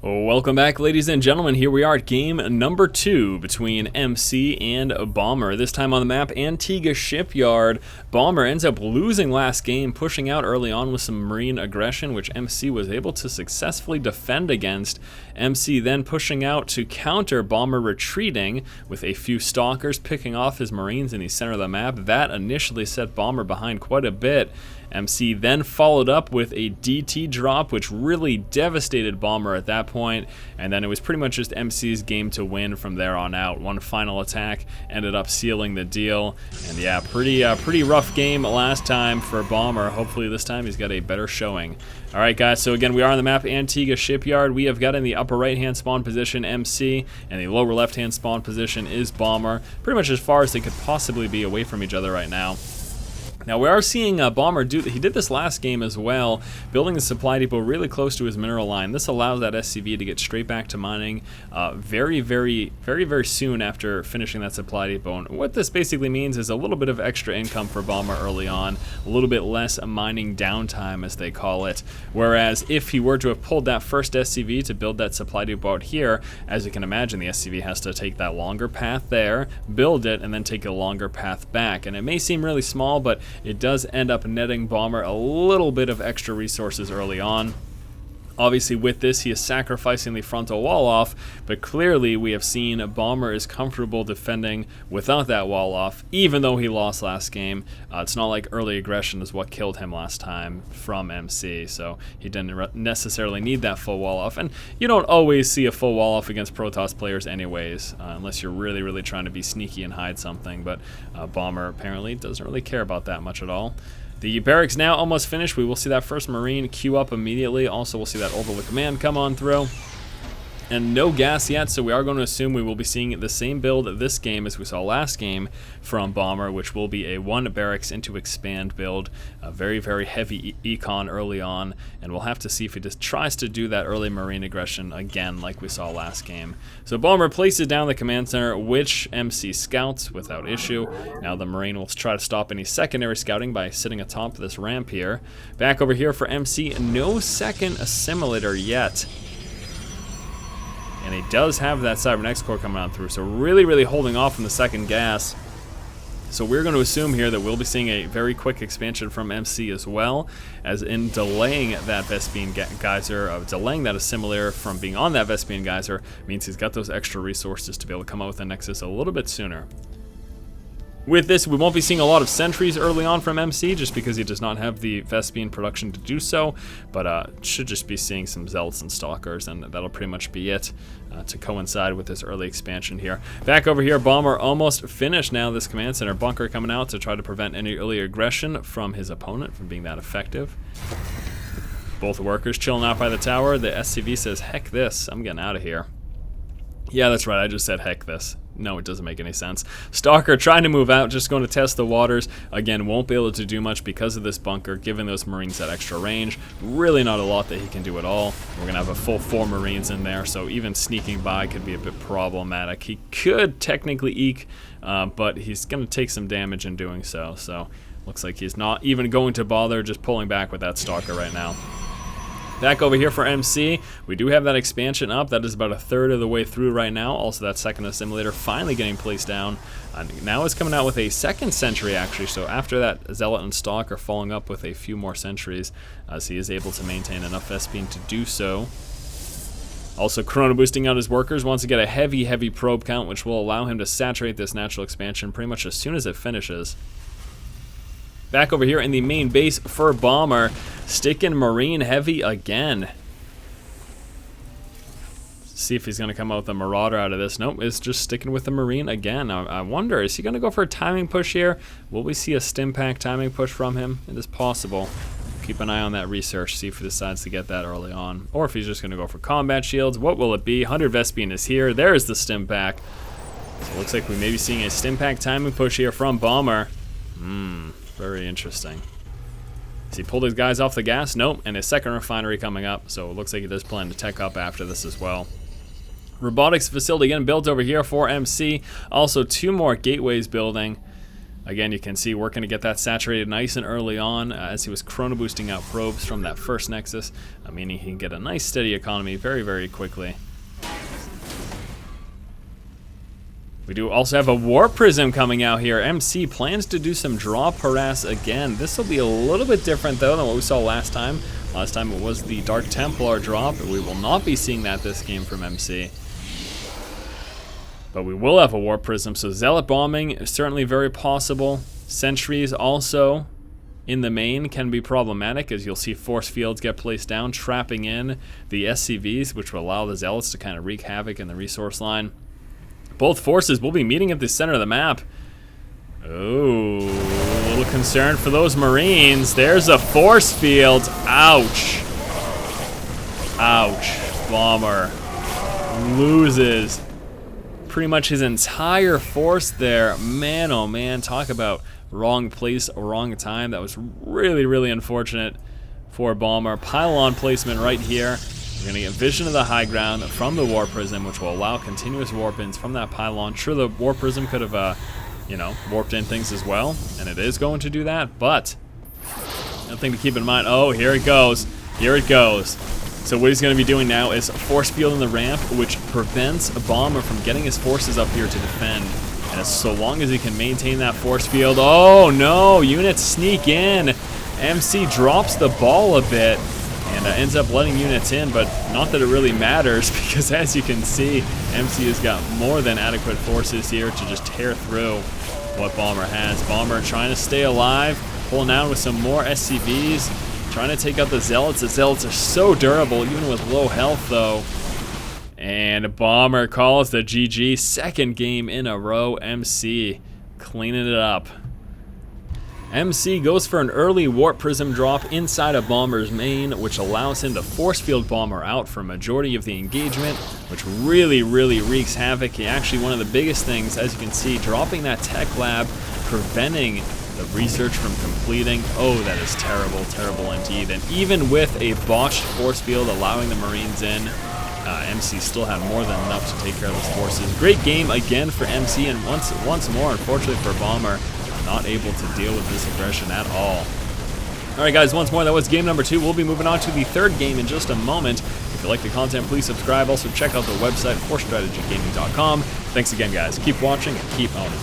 Welcome back, ladies and gentlemen. Here we are at game number 2 between MC and Bomber. This time on the map, Antigua Shipyard. Bomber ends up losing last game, pushing out early on with some marine aggression, which MC was able to successfully defend against. MC then pushing out to counter Bomber retreating with a few stalkers, picking off his marines in the center of the map. That initially set Bomber behind quite a bit. MC then followed up with a DT drop, which really devastated Bomber at that point, and then it was pretty much just MC's game to win from there on out. One final attack ended up sealing the deal, and yeah, pretty rough game last time for Bomber. Hopefully this time he's got a better showing. Alright guys, so again we are on the map Antigua Shipyard. We have got in the upper right hand spawn position MC, and the lower left hand spawn position is Bomber. Pretty much as far as they could possibly be away from each other right now. Now we are seeing Bomber do, he did this last game as well, building the supply depot really close to his mineral line. This allows that SCV to get straight back to mining very soon after finishing that supply depot. And what this basically means is a little bit of extra income for Bomber early on, a little bit less mining downtime as they call it. Whereas if he were to have pulled that first SCV to build that supply depot out here, as you can imagine, the SCV has to take that longer path there, build it, and then take a longer path back. And it may seem really small, but it does end up netting Bomber a little bit of extra resources early on. Obviously with this he is sacrificing the frontal wall off, but clearly we have seen Bomber is comfortable defending without that wall off, even though he lost last game. It's not like early aggression is what killed him last time from MC, so he didn't necessarily need that full wall off. And you don't always see a full wall off against Protoss players anyways, unless you're really trying to be sneaky and hide something, but Bomber apparently doesn't really care about that much at all. The barracks now almost finished. We will see that first Marine queue up immediately. Also, we'll see that Orbital Command come on through. And no gas yet, so we are going to assume we will be seeing the same build this game as we saw last game from Bomber, which will be a 1 barracks into expand build. A very heavy econ early on, and we'll have to see if he just tries to do that early marine aggression again like we saw last game. So Bomber places down the command center, which MC scouts without issue. Now the Marine will try to stop any secondary scouting by sitting atop this ramp here. Back over here for MC, no second assimilator yet. And he does have that Cybernetics core coming on through, so really holding off from the second gas. So we're going to assume here that we'll be seeing a very quick expansion from MC as well, as in delaying that Vespian Geyser, delaying that assimilator from being on that Vespian Geyser means he's got those extra resources to be able to come out with a Nexus a little bit sooner. With this, we won't be seeing a lot of sentries early on from MC, just because he does not have the Vespian production to do so, but should just be seeing some Zealots and Stalkers, and that'll pretty much be it to coincide with this early expansion here. Back over here, Bomber almost finished now this command center bunker coming out to try to prevent any early aggression from his opponent from being that effective. Both workers chilling out by the tower. The SCV says, heck this, I'm getting out of here. Yeah, that's right, I just said heck this. No, it doesn't make any sense. Stalker trying to move out, just going to test the waters. Again, won't be able to do much because of this bunker, giving those Marines that extra range. Really not a lot that he can do at all. We're going to have a full 4 Marines in there, so even sneaking by could be a bit problematic. He could technically eke, but he's going to take some damage in doing so. So, looks like he's not even going to bother, just pulling back with that Stalker right now. Back over here for MC, we do have that expansion up. That is about 1/3 of the way through right now. Also that second assimilator finally getting placed down. Now it's coming out with a second sentry actually, so after that Zealot and Stalker following up with a few more sentries, as he is able to maintain enough Vespian to do so. Also Chrono boosting out his workers, wants to get a heavy probe count, which will allow him to saturate this natural expansion pretty much as soon as it finishes. Back over here in the main base for Bomber, sticking Marine heavy again. See if he's going to come out with a Marauder out of this. Nope, it's just sticking with the Marine again. I wonder, is he going to go for a timing push here? Will we see a stim pack timing push from him? It is possible. Keep an eye on that research, see if he decides to get that early on. Or if he's just going to go for combat shields. What will it be? 100 Vespian is here. There's the stim pack. So it looks like we may be seeing a stim pack timing push here from Bomber. Very interesting. Has he pulled his guys off the gas? Nope, and his second refinery coming up, so it looks like he does plan to tech up after this as well. Robotics facility again built over here for MC. Also 2 more gateways building. Again, you can see working to get that saturated nice and early on as he was chrono boosting out probes from that first Nexus, meaning he can get a nice steady economy very, very quickly. We do also have a Warp Prism coming out here. MC plans to do some drop harass again. This will be a little bit different though than what we saw last time. Last time it was the Dark Templar drop, but we will not be seeing that this game from MC. But we will have a Warp Prism, so Zealot bombing is certainly very possible. Sentries also in the main can be problematic, as you'll see force fields get placed down, trapping in the SCVs, which will allow the Zealots to kind of wreak havoc in the resource line. Both forces will be meeting at the center of the map. Oh, a little concern for those Marines. There's a force field. Ouch. Ouch. Bomber loses pretty much his entire force there. Man, oh man, talk about wrong place, wrong time. That was really, really unfortunate for Bomber. Pylon placement right here. We're going to get vision of the high ground from the Warp Prism, which will allow continuous warp-ins from that pylon. Sure, the Warp Prism could have, you know, warped in things as well, and it is going to do that, but nothing to keep in mind. Oh, here it goes. Here it goes. So what he's going to be doing now is force fielding the ramp, which prevents a Bomber from getting his forces up here to defend. And so long as he can maintain that force field. Oh no, units sneak in. MC drops the ball a bit and ends up letting units in, but not that it really matters, because as you can see, MC has got more than adequate forces here to just tear through what Bomber has. Bomber trying to stay alive, pulling out with some more SCVs. Trying to take out the Zealots. The Zealots are so durable, even with low health, though. And Bomber calls the GG. Second game in a row. MC cleaning it up. MC goes for an early Warp Prism drop inside of Bomber's main, which allows him to force field Bomber out for a majority of the engagement, which really, really wreaks havoc. He actually, one of the biggest things, as you can see, dropping that tech lab, preventing the research from completing. Oh, that is terrible, terrible indeed. And even with a botched force field allowing the Marines in, MC still had more than enough to take care of his forces. Great game again for MC, and once more, unfortunately for Bomber, not able to deal with this aggression at all. Alright guys, once more, that was game number 2. We'll be moving on to the third game in just a moment. If you like the content, please subscribe. Also check out the website, forstrategygaming.com. Thanks again, guys. Keep watching and keep owning.